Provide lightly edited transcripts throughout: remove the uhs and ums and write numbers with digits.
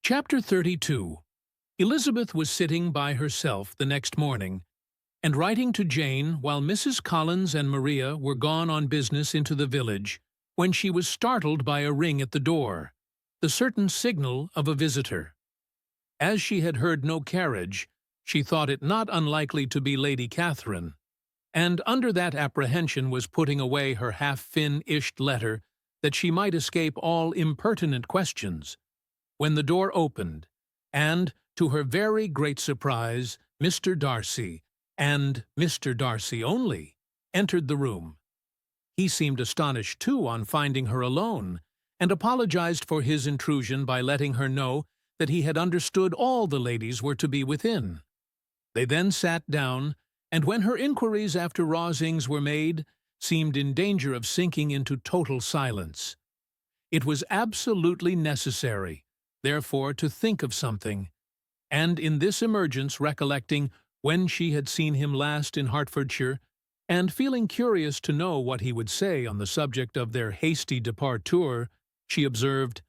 Chapter 32. Elizabeth was sitting by herself the next morning, and writing to Jane while Mrs. Collins and Maria were gone on business into the village, when she was startled by a ring at the door, the certain signal of a visitor. As she had heard no carriage, she thought it not unlikely to be Lady Catherine, and under that apprehension was putting away her half-finished letter that she might escape all impertinent questions, when the door opened, and, to her very great surprise, Mr. Darcy, and Mr. Darcy only, entered the room. He seemed astonished, too, on finding her alone, and apologized for his intrusion by letting her know that he had understood all the ladies were to be within. They then sat down, and when her inquiries after Rosings were made, seemed in danger of sinking into total silence. It was absolutely necessary, therefore, to think of something, and in this emergence recollecting when she had seen him last in Hertfordshire, and feeling curious to know what he would say on the subject of their hasty departure, she observed,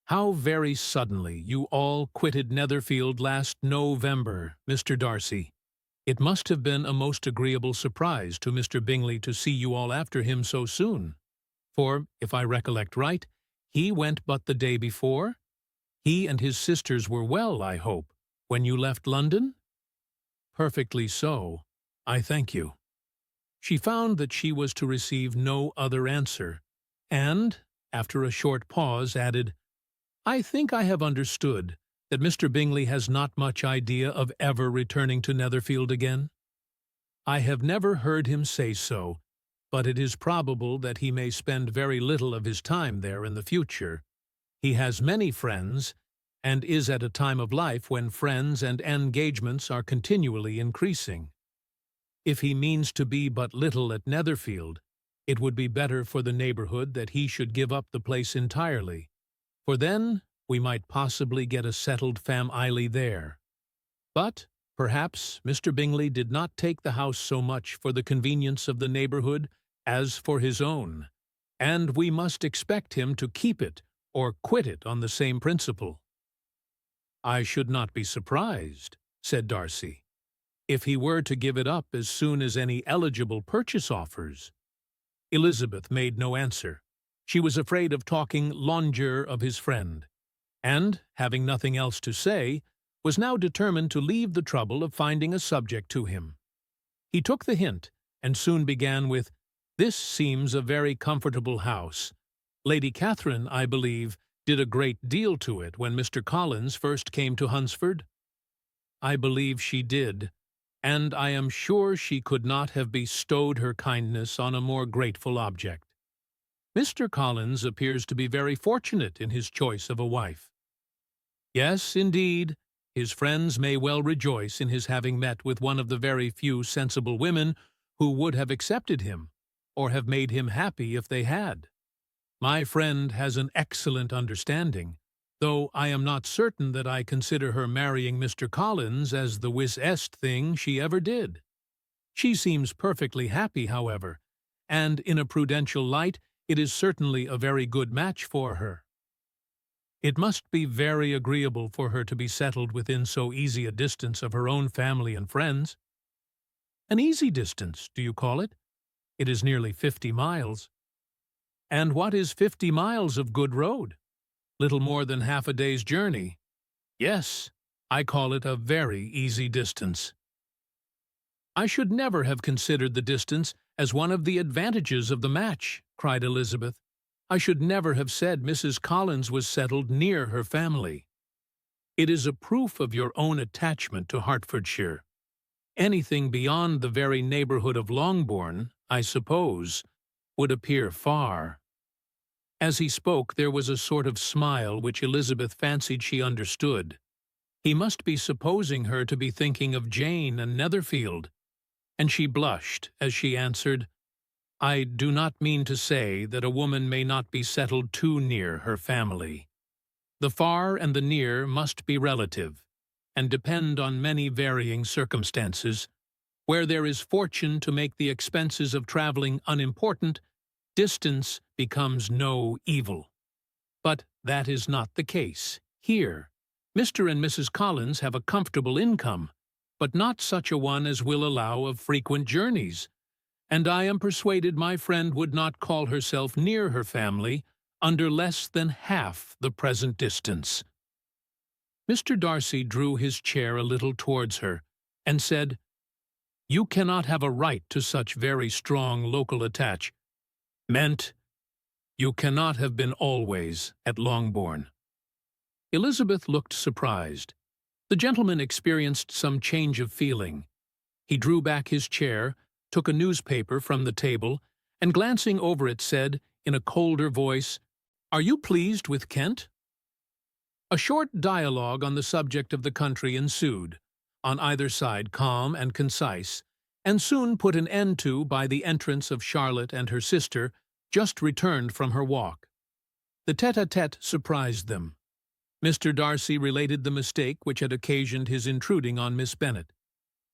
"How very suddenly you all quitted Netherfield last November, Mr. Darcy. It must have been a most agreeable surprise to Mr. Bingley to see you all after him so soon, for, if I recollect right, he went but the day before. He and his sisters were well, I hope, when you left London?" "Perfectly so, I thank you." She found that she was to receive no other answer, and, after a short pause, added, "I think I have understood that Mr. Bingley has not much idea of ever returning to Netherfield again. I have never heard him say so, but it is probable that he may spend very little of his time there in the future. He has many friends, and is at a time of life when friends and engagements are continually increasing. If he means to be but little at Netherfield, it would be better for the neighbourhood that he should give up the place entirely, for then we might possibly get a settled family there. But perhaps Mr. Bingley did not take the house so much for the convenience of the neighbourhood as for his own, and we must expect him to keep it or quit it on the same principle." "I should not be surprised," said Darcy, "if he were to give it up as soon as any eligible purchase offers." Elizabeth made no answer. She was afraid of talking linger of his friend, and, having nothing else to say, was now determined to leave the trouble of finding a subject to him. He took the hint, and soon began with, "This seems a very comfortable house. Lady Catherine, I believe, did a great deal to it when Mr. Collins first came to Hunsford?" "I believe she did, and I am sure she could not have bestowed her kindness on a more grateful object. Mr. Collins appears to be very fortunate in his choice of a wife." "Yes, indeed, his friends may well rejoice in his having met with one of the very few sensible women who would have accepted him, or have made him happy if they had. My friend has an excellent understanding, though I am not certain that I consider her marrying Mr. Collins as the wisest thing she ever did. She seems perfectly happy, however, and in a prudential light it is certainly a very good match for her. It must be very agreeable for her to be settled within so easy a distance of her own family and friends." "An easy distance, do you call it? It is nearly 50 miles. "And what is 50 miles of good road? Little more than half a day's journey. Yes, I call it a very easy distance." "I should never have considered the distance as one of the advantages of the match," cried Elizabeth. "I should never have said Mrs. Collins was settled near her family. It is a proof of your own attachment to Hertfordshire. Anything beyond the very neighbourhood of Longbourn, I suppose, would appear far." As he spoke, there was a sort of smile which Elizabeth fancied she understood. He must be supposing her to be thinking of Jane and Netherfield, and she blushed as she answered, "I do not mean to say that a woman may not be settled too near her family. The far and the near must be relative, and depend on many varying circumstances. Where there is fortune to make the expenses of travelling unimportant, distance becomes no evil. But that is not the case here, Mr. and Mrs. Collins have a comfortable income, but not such a one as will allow of frequent journeys, and I am persuaded my friend would not call herself near her family under less than half the present distance." Mr. Darcy drew his chair a little towards her, and said, "You cannot have a right to such very strong local attachment. You cannot have been always at Longbourn." Elizabeth looked surprised. The gentleman experienced some change of feeling. He drew back his chair, took a newspaper from the table, and glancing over it said, in a colder voice, "Are you pleased with Kent?" A short dialogue on the subject of the country ensued, on either side calm and concise, and soon put an end to by the entrance of Charlotte and her sister, just returned from her walk. The tête-à-tête surprised them. Mr. Darcy related the mistake which had occasioned his intruding on Miss Bennet,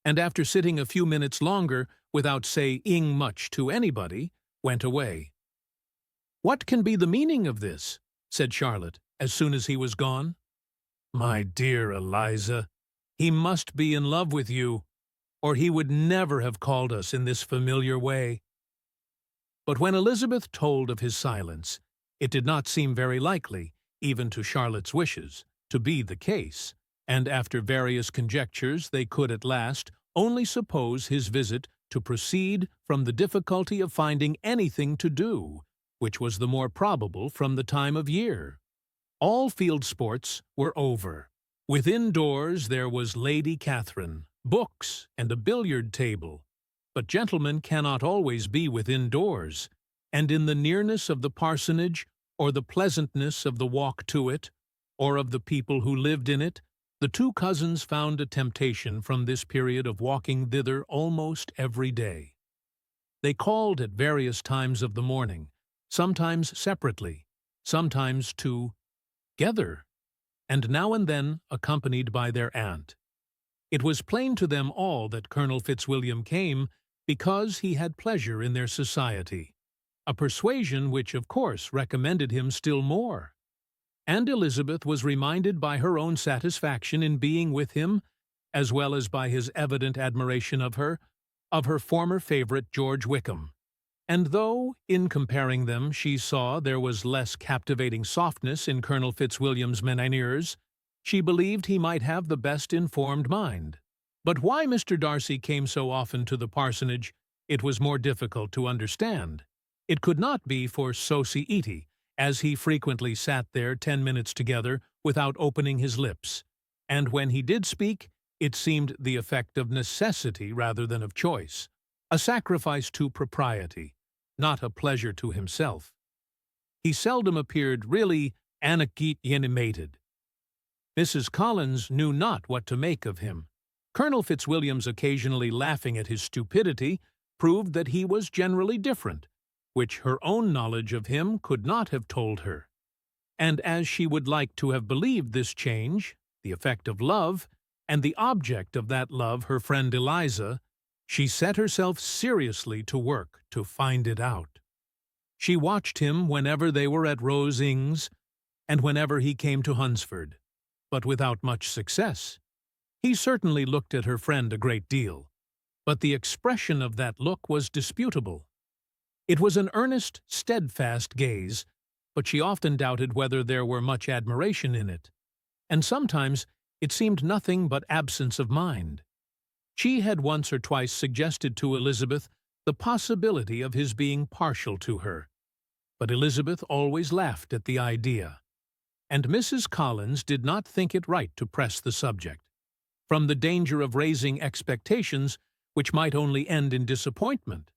and after sitting a few minutes longer without saying much to anybody, went away. "What can be the meaning of this?" said Charlotte, as soon as he was gone. "My dear Eliza, he must be in love with you, or he would never have called us in this familiar way." But when Elizabeth told of his silence, it did not seem very likely, even to Charlotte's wishes, to be the case, and after various conjectures they could at last only suppose his visit to proceed from the difficulty of finding anything to do, which was the more probable from the time of year. All field sports were over. Within doors there was Lady Catherine, books, and a billiard table. But gentlemen cannot always be within doors, and in the nearness of the parsonage, or the pleasantness of the walk to it, or of the people who lived in it, the two cousins found a temptation from this period of walking thither almost every day. They called at various times of the morning, sometimes separately, sometimes together, and now and then accompanied by their aunt. It was plain to them all that Colonel Fitzwilliam came because he had pleasure in their society, a persuasion which of course recommended him still more. And Elizabeth was reminded by her own satisfaction in being with him, as well as by his evident admiration of her former favourite George Wickham. And though, in comparing them, she saw there was less captivating softness in Colonel Fitzwilliam's manners, she believed he might have the best informed mind. But why Mr. Darcy came so often to the parsonage, it was more difficult to understand. It could not be for society, as he frequently sat there 10 minutes together without opening his lips, and when he did speak, it seemed the effect of necessity rather than of choice, a sacrifice to propriety, not a pleasure to himself. He seldom appeared really animated. Mrs. Collins knew not what to make of him. Colonel Fitzwilliam's occasionally laughing at his stupidity proved that he was generally different, which her own knowledge of him could not have told her. And as she would like to have believed this change, the effect of love, and the object of that love her friend Eliza, she set herself seriously to work to find it out. She watched him whenever they were at Rosings, and whenever he came to Hunsford, but without much success. He certainly looked at her friend a great deal, but the expression of that look was disputable. It was an earnest, steadfast gaze, but she often doubted whether there were much admiration in it, and sometimes it seemed nothing but absence of mind. She had once or twice suggested to Elizabeth the possibility of his being partial to her, but Elizabeth always laughed at the idea, and Mrs. Collins did not think it right to press the subject, from the danger of raising expectations which might only end in disappointment.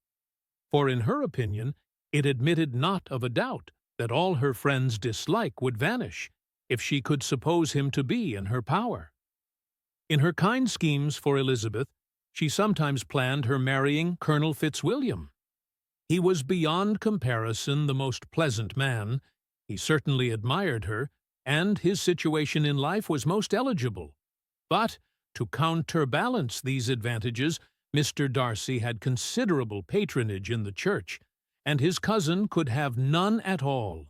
For in her opinion, it admitted not of a doubt that all her friend's dislike would vanish if she could suppose him to be in her power. In her kind schemes for Elizabeth, she sometimes planned her marrying Colonel Fitzwilliam. He was beyond comparison the most pleasant man, he certainly admired her, and his situation in life was most eligible. But, to counterbalance these advantages, Mr. Darcy had considerable patronage in the church, and his cousin could have none at all.